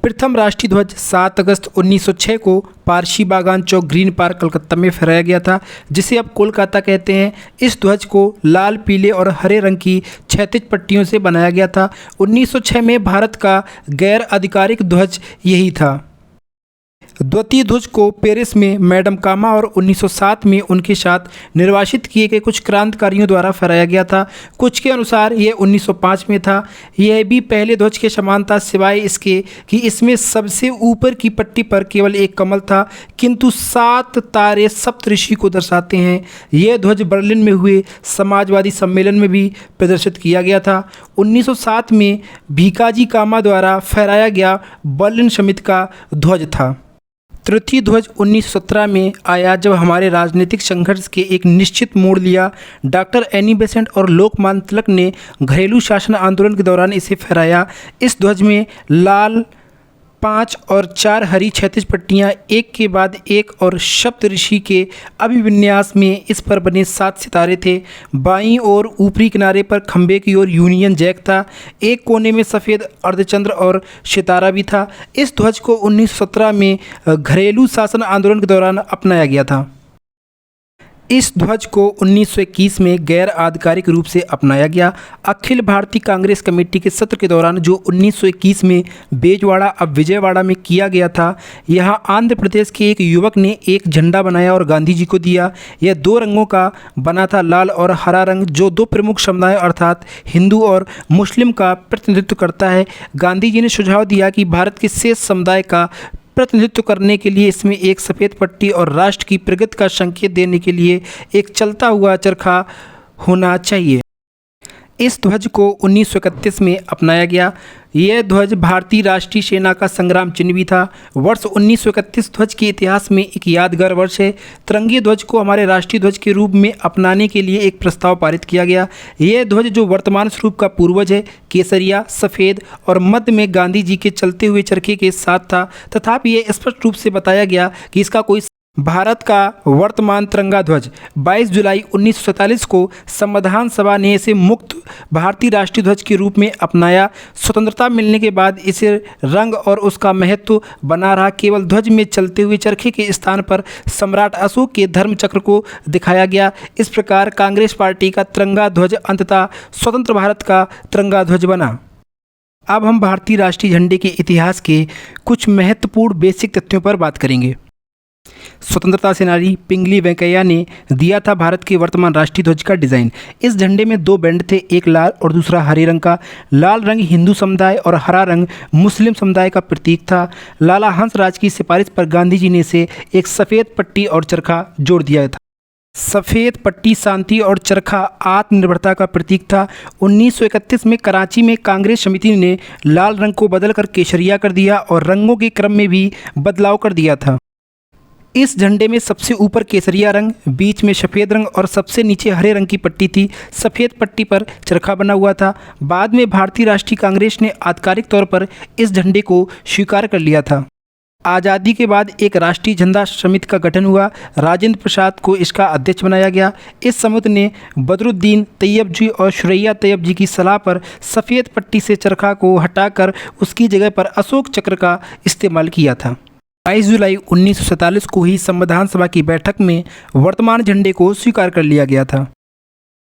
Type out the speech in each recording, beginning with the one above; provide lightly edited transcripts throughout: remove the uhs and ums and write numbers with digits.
प्रथम राष्ट्रीय ध्वज 7 अगस्त 1906 को पारसी बागान चौक ग्रीन पार्क कलकत्ता में फहराया गया था, जिसे अब कोलकाता कहते हैं। इस ध्वज को लाल, पीले और हरे रंग की क्षैतिज पट्टियों से बनाया गया था। 1906 में भारत का गैर आधिकारिक ध्वज यही था। द्वितीय ध्वज को पेरिस में मैडम कामा और 1907 में उनके साथ निर्वासित किए गए कुछ क्रांतिकारियों द्वारा फहराया गया था। कुछ के अनुसार यह 1905 में था। यह भी पहले ध्वज के समान था, सिवाय इसके कि इसमें सबसे ऊपर की पट्टी पर केवल एक कमल था, किंतु 7 तारे सप्तऋषि को दर्शाते हैं। यह ध्वज बर्लिन में हुए समाजवादी सम्मेलन में भी प्रदर्शित किया गया था। 1907 में भीकाजी कामा द्वारा फहराया गया बर्लिन समिति का ध्वज था। तृतीय ध्वज 1917 में आया, जब हमारे राजनीतिक संघर्ष के एक निश्चित मोड़ लिया। डॉक्टर एनी बेसेंट और लोकमान्य तिलक ने घरेलू शासन आंदोलन के दौरान इसे फहराया। इस ध्वज में लाल 5 और 4 हरी क्षैतिज पट्टियाँ एक के बाद एक और सप्तऋषि के अभिविन्यास में इस पर बने 7 सितारे थे। बाईं ओर ऊपरी किनारे पर खंबे की ओर यूनियन जैक था। एक कोने में सफ़ेद अर्धचंद्र और सितारा भी था। इस ध्वज को 1917 में घरेलू शासन आंदोलन के दौरान अपनाया गया था। इस ध्वज को 1921 में गैर आधिकारिक रूप से अपनाया गया। अखिल भारतीय कांग्रेस कमेटी के सत्र के दौरान, जो 1921 में बेजवाड़ा अब विजयवाड़ा में किया गया था, यहां आंध्र प्रदेश के एक युवक ने एक झंडा बनाया और गांधी जी को दिया। यह 2 रंगों का बना था, लाल और हरा रंग, जो 2 प्रमुख समुदाय अर्थात हिंदू और मुस्लिम का प्रतिनिधित्व करता है। गांधी जी ने सुझाव दिया कि भारत के शेष समुदाय का प्रतिनिधित्व करने के लिए इसमें एक सफ़ेद पट्टी और राष्ट्र की प्रगति का संकेत देने के लिए एक चलता हुआ चरखा होना चाहिए। इस ध्वज को 1931 में अपनाया गया। यह ध्वज भारतीय राष्ट्रीय सेना का संग्राम चिन्ह भी था। वर्ष 1931 ध्वज के इतिहास में एक यादगार वर्ष है। तिरंगे ध्वज को हमारे राष्ट्रीय ध्वज के रूप में अपनाने के लिए एक प्रस्ताव पारित किया गया। यह ध्वज, जो वर्तमान स्वरूप का पूर्वज है, केसरिया, सफ़ेद और मध्य में गांधी जी के चलते हुए चरखे के साथ था। तथापि यह स्पष्ट रूप से बताया गया कि इसका कोई भारत का वर्तमान तिरंगा ध्वज 22 जुलाई 1947 को संविधान सभा ने इसे मुक्त भारतीय राष्ट्रीय ध्वज के रूप में अपनाया। स्वतंत्रता मिलने के बाद इसे रंग और उसका महत्व बना रहा। केवल ध्वज में चलते हुए चरखे के स्थान पर सम्राट अशोक के धर्म चक्र को दिखाया गया। इस प्रकार कांग्रेस पार्टी का तिरंगा ध्वज अंततः स्वतंत्र भारत का तिरंगा ध्वज बना। अब हम भारतीय राष्ट्रीय झंडे के इतिहास के कुछ महत्वपूर्ण बेसिक तथ्यों पर बात करेंगे। स्वतंत्रता सेनानी पिंगली वेंकैया ने दिया था भारत के वर्तमान राष्ट्रीय ध्वज का डिज़ाइन। इस झंडे में 2 बैंड थे, एक लाल और दूसरा हरे रंग का। लाल रंग हिंदू समुदाय और हरा रंग मुस्लिम समुदाय का प्रतीक था। लाला हंसराज की सिफारिश पर गांधी जी ने इसे एक सफ़ेद पट्टी और चरखा जोड़ दिया था। सफ़ेद पट्टी शांति और चरखा आत्मनिर्भरता का प्रतीक था। 1931 में कराची में कांग्रेस समिति ने लाल रंग को बदलकर केसरिया कर दिया और रंगों के क्रम में भी बदलाव कर दिया था। इस झंडे में सबसे ऊपर केसरिया रंग, बीच में सफ़ेद रंग और सबसे नीचे हरे रंग की पट्टी थी। सफ़ेद पट्टी पर चरखा बना हुआ था। बाद में भारतीय राष्ट्रीय कांग्रेस ने आधिकारिक तौर पर इस झंडे को स्वीकार कर लिया था। आज़ादी के बाद एक राष्ट्रीय झंडा समिति का गठन हुआ। राजेंद्र प्रसाद को इसका अध्यक्ष बनाया गया। इस समिति ने बदरुद्दीन तैयब जी और सुरैया तैयब जी की सलाह पर सफ़ेद पट्टी से चरखा को हटाकर उसकी जगह पर अशोक चक्र का इस्तेमाल किया था। 22 जुलाई 1947 को ही संविधान सभा की बैठक में वर्तमान झंडे को स्वीकार कर लिया गया था।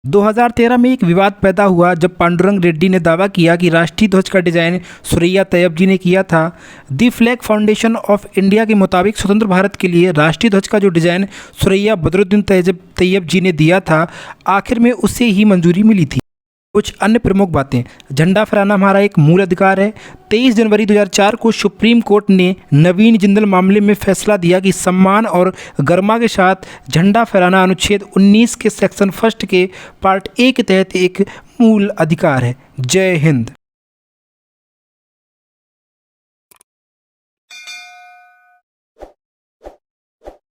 2013 में एक विवाद पैदा हुआ जब पांडुरंग रेड्डी ने दावा किया कि राष्ट्रीय ध्वज का डिज़ाइन सुरैया तैयब जी ने किया था। दी फ्लैग फाउंडेशन ऑफ इंडिया के मुताबिक स्वतंत्र भारत के लिए राष्ट्रीय ध्वज का जो डिज़ाइन सुरैया बदरुद्दीन तैयब जी ने दिया था, आखिर में उससे ही मंजूरी मिली थी। कुछ अन्य प्रमुख बातें। झंडा फहराना हमारा एक मूल अधिकार है। 23 जनवरी 2004 को सुप्रीम कोर्ट ने नवीन जिंदल मामले में फैसला दिया कि सम्मान और गरिमा के साथ झंडा फहराना अनुच्छेद 19 के सेक्शन 1 के पार्ट ए के तहत एक मूल अधिकार है। जय हिंद।